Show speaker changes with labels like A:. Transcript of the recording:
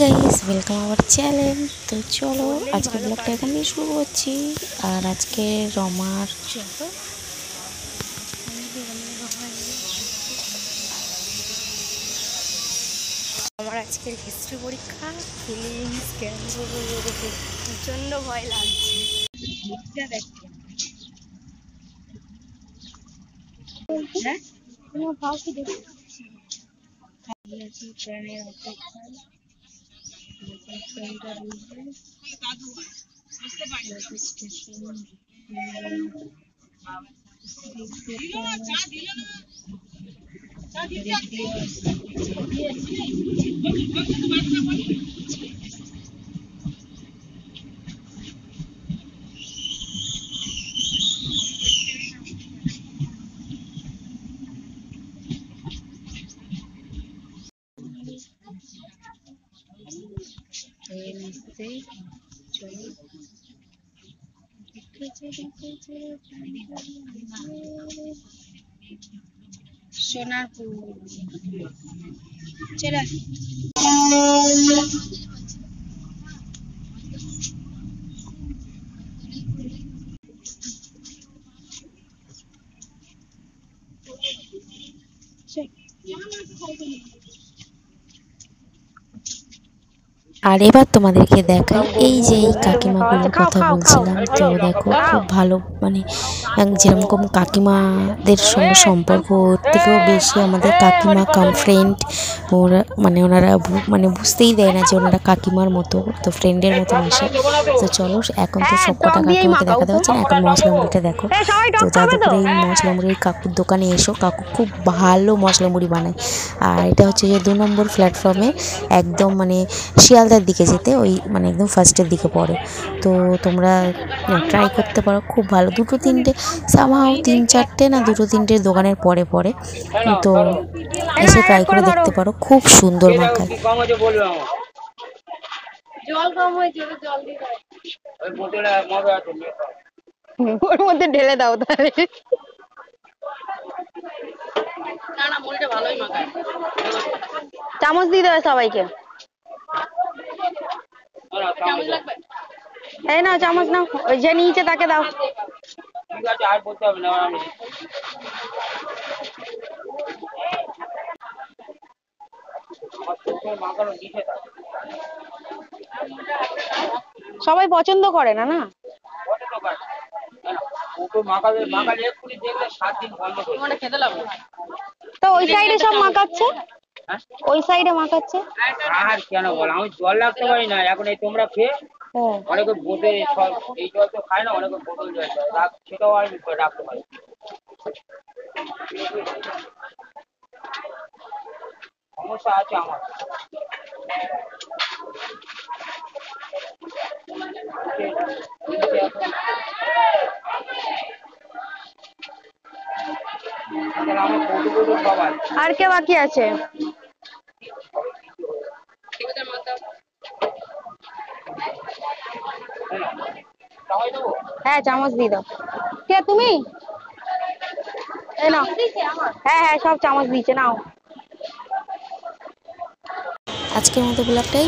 A: Guys, welcome our channel. তো চলো আজকে ব্লগটা এখানে শুরু করছি। আর আজকে রমার
B: আমার আজকের হিস্ট্রি পরীক্ষা। ফিলিংস কেন প্রচন্ড ভয় লাগছে। সোনারপুর চলে
A: আর এবার তোমাদেরকে দেখাই এই যে এই কাকিমাগুলোর কথা বলছিলাম। তো দেখো খুব ভালো, মানে যেরকম কাকিমাদের সঙ্গে সম্পর্ক, ওর থেকেও বেশি আমাদের কাকিমা কাম ফ্রেন্ড। ওনারা মানে বুঝতেই দেয় না যে ওনারা কাকিমার মতো, তো ফ্রেন্ডের মতো আসে। তো চলো, এখন তো সব কটা কাকিমাকে দেখাতে হচ্ছে না, এখন মশলা মুড়িটা দেখো। তো যাদবপুরে এই মশলা মুড়ির কাকুর দোকানে এসো, কাকু খুব ভালো মশলা মুড়ি বানায়। আর এটা হচ্ছে যে 2 নম্বর প্ল্যাটফর্মে, একদম মানে শিয়ালদার দিকে যেতে, ওই মানে একদম ফার্স্টের দিকে পড়ে। তো তোমরা ট্রাই করতে পারো, খুব ভালো। 2-3টে সামহাও 3-4টে না 2-3টে দোকানের পরে পরে, তো এসে ট্রাই করে দেখতে পারো, খুব সুন্দর মাখায়।
B: ওর মধ্যে ঢেলে দাও তাহলে। চামচ দিয়ে দেবে সবাইকে। এই নাও চামচ নাও, ওই যে নিচে তাকে দাও। ঠিক আছে, আর বলতে হবে না। সবাই পছন্দ করে না, না তো ওই সাইডে সব মাখাচ্ছে, ওই সাইডে মাখাচ্ছে। আর কেন বল, আমি জল রাখতে পারি না এখন। এই তোমরা খেয়ে অনেকে বোটে সব এই জল তো খায় না, অনেকে বোতল জল সেটাও আমি রাখতে পারি। সমস্যা আছে আমার। আর কে বাকি আছে? হ্যাঁ, চামচ দিয়ে দাও। কে তুমি? এই নাও। হ্যাঁ হ্যাঁ, সব চামচ দিয়েছে, নাও।
A: আজকের মতো ব্লগটাই